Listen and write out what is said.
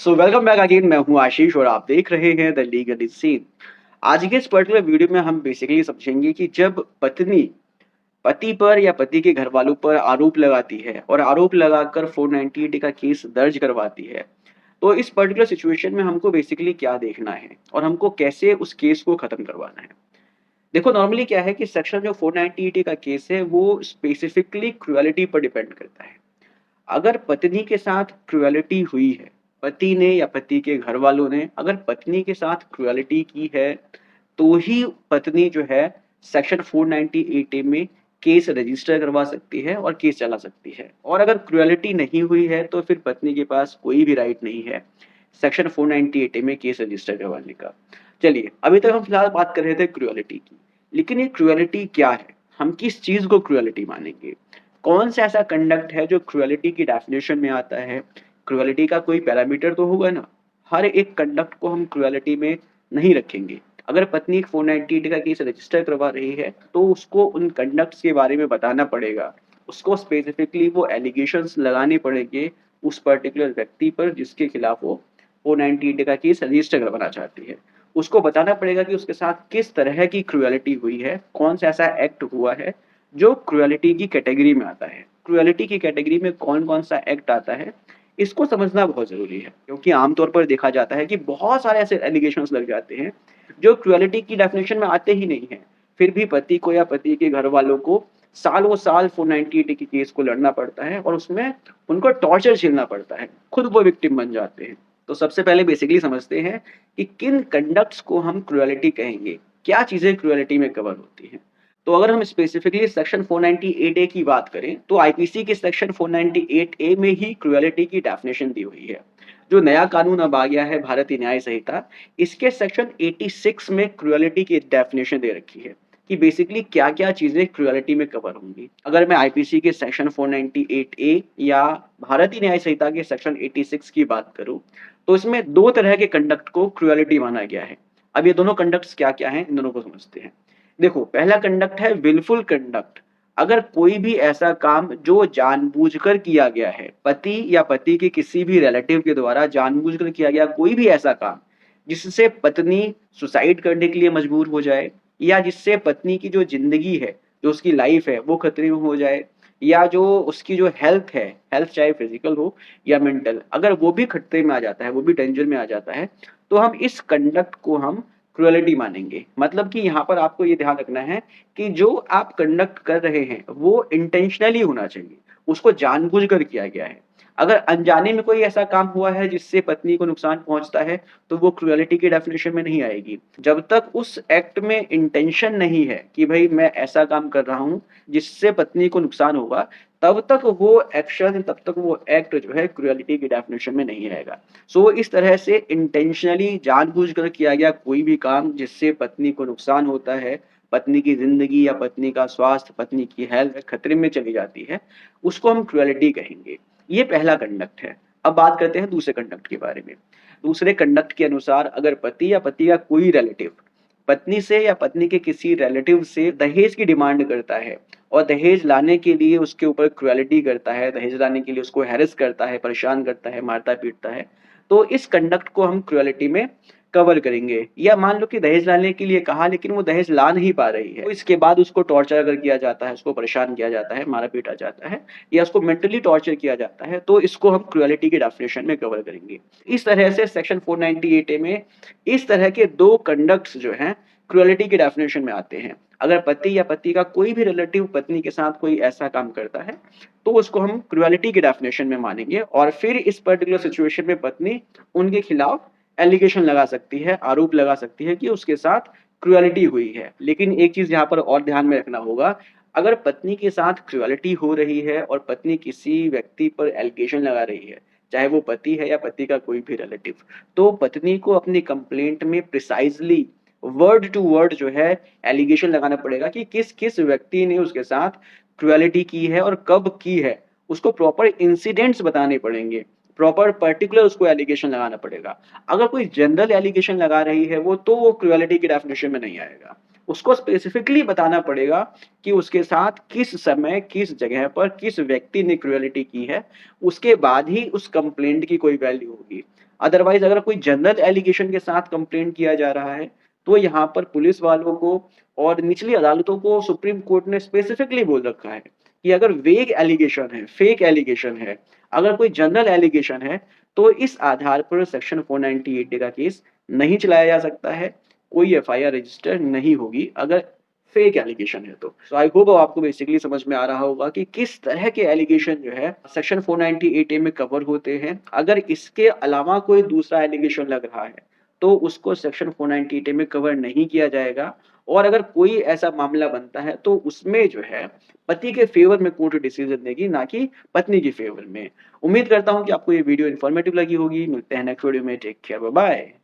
Welcome back again. मैं हूं आशीष और आप देख रहे हैं द लीगल सीन। आज के इस पर्टिकुलर वीडियो में हम बेसिकली समझेंगे कि जब पत्नी पति पर या पति के घर वालों पर आरोप लगाती है और आरोप लगाकर 498 का केस दर्ज करवाती है, तो इस पर्टिकुलर सिचुएशन में हमको बेसिकली क्या देखना है और हमको कैसे उस केस को खत्म करवाना है। देखो, नॉर्मली क्या है कि सेक्शन जो 498 का केस है वो स्पेसिफिकली क्रुएलिटी पर डिपेंड करता है। अगर पत्नी के साथ क्रुएलिटी हुई है, पति ने या पति के घर वालों ने अगर पत्नी के साथ क्रुएलिटी की है, तो ही पत्नी जो है सेक्शन 498 ए में केस रजिस्टर करवा सकती है और केस चला सकती है। और अगर क्रुएलिटी नहीं हुई है, तो फिर पत्नी के पास कोई भी राइट नहीं है सेक्शन 498 ए में केस रजिस्टर करवाने का। चलिए, अभी तक हम फिलहाल बात कर रहे थे क्रुएलिटी की, लेकिन ये क्रुएलिटी क्या है? हम किस चीज़ को क्रुएलिटी मानेंगे? कौन सा ऐसा कंडक्ट है जो क्रुएलिटी की डेफिनेशन में आता है? क्रुएलिटी का कोई पैरामीटर तो होगा ना? हर एक कंडक्ट को हम क्रुएलिटी में नहीं रखेंगे। अगर पत्नी 498 का केस रजिस्टर करवा रही है, तो उसको उन कंडक्ट्स के बारे में बताना पड़ेगा। उसको स्पेसिफिकली वो एलिगेशंस लगाने पड़ेंगे उस पर्टिकुलर व्यक्ति पर जिसके खिलाफ वो 498 का केस रजिस्टर करवाना चाहती है। उसको बताना पड़ेगा कि उसके साथ किस तरह की क्रुएलिटी हुई है, कौन सा ऐसा एक्ट हुआ है जो क्रुएलिटी की कैटेगरी में आता है। क्रुएलिटी की कैटेगरी में कौन-कौन सा एक्ट आता है, इसको समझना बहुत ज़रूरी है, क्योंकि आमतौर पर देखा जाता है कि बहुत सारे ऐसे एलिगेशंस लग जाते हैं, जो क्रुएलिटी की डेफिनिशन में आते ही नहीं हैं। फिर भी पति को या पति के घर वालों को सालों-साल 498 के केस को लड़ना पड़ता है और उसमें उनको टॉर्चर झेलना पड़ता है, खुद वो विक्टिम बन जाते हैं। तो सबसे पहले बेसिकली समझते हैं कि किन कंडक्ट्स को हम क्रुएलिटी कहेंगे, क्या चीज़ें क्रुएलिटी में कवर होती हैं। तो अगर हम स्पेसिफिकली सेक्शन 498 ए की बात करें, तो आईपीसी के सेक्शन 498 ए में ही क्रुएलिटी की डेफिनेशन दी हुई है। जो नया कानून अब आ गया है, भारतीय न्याय संहिता, इसके सेक्शन 86 में क्रुएलिटी की डेफिनेशन दे रखी है कि बेसिकली क्या-क्या चीज़ें क्रुएलिटी में कवर होंगी। अगर मैं आईपीसी के सेक्शन 498 ए या भारतीय न्याय संहिता के सेक्शन 86 की बात करूँ, तो इसमें 2 तरह के कंडक्ट को क्रुएलिटी माना गया है। अब ये दोनों कंडक्ट्स क्या-क्या हैं, इन दोनों को समझते हैं। देखो, पहला कंडक्ट है विलफुल कंडक्ट। अगर कोई भी ऐसा काम जो जानबूझकर किया गया है, पति या पति के किसी भी रिलेटिव के द्वारा जानबूझकर किया गया कोई भी ऐसा काम, जिससे पत्नी सुसाइड करने के लिए मजबूर हो जाए या जिससे पत्नी की जो ज़िंदगी है, जो उसकी लाइफ़ है, वो खतरे में हो जाए, या जो उसकी जो हेल्थ है, हेल्थ चाहे फिज़िकल हो या मेंटल, अगर वो भी खतरे में आ जाता है, वो भी डेंजर में आ जाता है, तो हम इस कंडक्ट को हम क्रुएलिटी मानेंगे। मतलब कि यहाँ पर आपको ये ध्यान रखना है कि जो आप कंडक्ट कर रहे हैं, वो इंटेंशनली होना चाहिए, उसको जानबूझकर किया गया है। अगर अनजाने में कोई ऐसा काम हुआ है जिससे पत्नी को नुकसान पहुँचता है, तो वो क्रुएलिटी की डेफिनिशन में नहीं आएगी। जब तक उस एक्ट में इंटेंशन नहीं है कि भई मैं ऐसा काम कर रहा हूँ जिससे पत्नी को नुकसान होगा, तब तक वो एक्शन, तब तक वो एक्ट जो है क्रुएलिटी की डेफिनिशन में नहीं आएगा। इस तरह से इंटेंशनली जानबूझकर किया गया कोई भी काम जिससे पत्नी को नुकसान होता है, पत्नी की ज़िंदगी या पत्नी का स्वास्थ्य, पत्नी की हेल्थ खतरे में चली जाती है, उसको हम क्रुएलिटी कहेंगे। ये पहला कंडक्ट है। अब बात करते हैं दूसरे कंडक्ट के बारे में। दूसरे कंडक्ट के अनुसार अगर पति या पति का कोई रिलेटिव पत्नी से या पत्नी के किसी रिलेटिव से दहेज की डिमांड करता है और दहेज लाने के लिए उसके ऊपर क्रुएलिटी करता है, दहेज लाने के लिए उसको हैरेस करता है, परेशान करता है, मारता-पीटता है, तो इस कंडक्ट को हम क्रुएलिटी में कवर करेंगे। या मान लो कि दहेज लाने के लिए कहा, लेकिन वो दहेज ला नहीं पा रही है, तो इसके बाद उसको टॉर्चर अगर किया जाता है, उसको परेशान किया जाता है, मारा-पीटा जाता है या उसको मेंटली टॉर्चर किया जाता है, तो इसको हम क्रुएलिटी की डेफिनिशन में कवर करेंगे। इस तरह से सेक्शन 498 ए में इस तरह के 2 कंडक्ट्स जो हैं क्रुएलिटी की डेफिनेशन में आते हैं। अगर पति या पति का कोई भी रिलेटिव पत्नी के साथ कोई ऐसा काम करता है, तो उसको हम क्रुएलिटी की डेफिनेशन में मानेंगे और फिर इस पर्टिकुलर सिचुएशन में पत्नी उनके खिलाफ एलिगेशन लगा सकती है, आरोप लगा सकती है कि उसके साथ क्रुएलिटी हुई है। लेकिन एक चीज़ यहाँ पर और ध्यान में रखना होगा, अगर पत्नी के साथ क्रुएलिटी हो रही है और पत्नी किसी व्यक्ति पर एलिगेशन लगा रही है, चाहे वो पति है या पति का कोई भी रिलेटिव, तो पत्नी को अपनी कंप्लेंट में प्रिसाइज़ली वर्ड टू वर्ड जो है एलिगेशन लगाना पड़ेगा कि किस-किस व्यक्ति ने उसके साथ क्रुएलिटी की है और कब की है। उसको प्रॉपर इंसिडेंट्स बताने पड़ेंगे, प्रॉपर पर्टिकुलर उसको एलिगेशन लगाना पड़ेगा। अगर कोई जनरल एलिगेशन लगा रही है वो, तो वो क्रुएलिटी की डेफिनिशन में नहीं आएगा। उसको स्पेसिफिकली बताना पड़ेगा कि उसके साथ किस समय, किस जगह पर, किस व्यक्ति ने क्रुएलिटी की है, उसके बाद ही उस कंप्लेंट की कोई वैल्यू होगी। अदरवाइज़ अगर कोई जनरल एलिगेशन के साथ कंप्लेंट किया जा रहा है, तो यहाँ पर पुलिस वालों को और निचली अदालतों को सुप्रीम कोर्ट ने स्पेसिफिकली बोल रखा है कि अगर वेग एलिगेशन है, फेक एलिगेशन है, अगर कोई जनरल एलिगेशन है, तो इस आधार पर सेक्शन 498 का केस नहीं चलाया जा सकता है, कोई एफआईआर रजिस्टर नहीं होगी अगर फेक एलिगेशन है तो। सो आई होप अब आपको बेसिकली समझ में आ रहा होगा कि किस तरह के एलिगेशन जो है सेक्शन 498 ए में कवर होते हैं। अगर इसके अलावा कोई दूसरा एलिगेशन लग रहा है, तो उसको सेक्शन 498 ए में कवर नहीं किया जाएगा और अगर कोई ऐसा मामला बनता है, तो उसमें जो है पति के फ़ेवर में कोर्ट डिसीज़न देगी, ना कि पत्नी के फ़ेवर में। उम्मीद करता हूँ कि आपको ये वीडियो इन्फॉर्मेटिव लगी होगी। मिलते हैं नेक्स्ट वीडियो में। Take care, bye bye.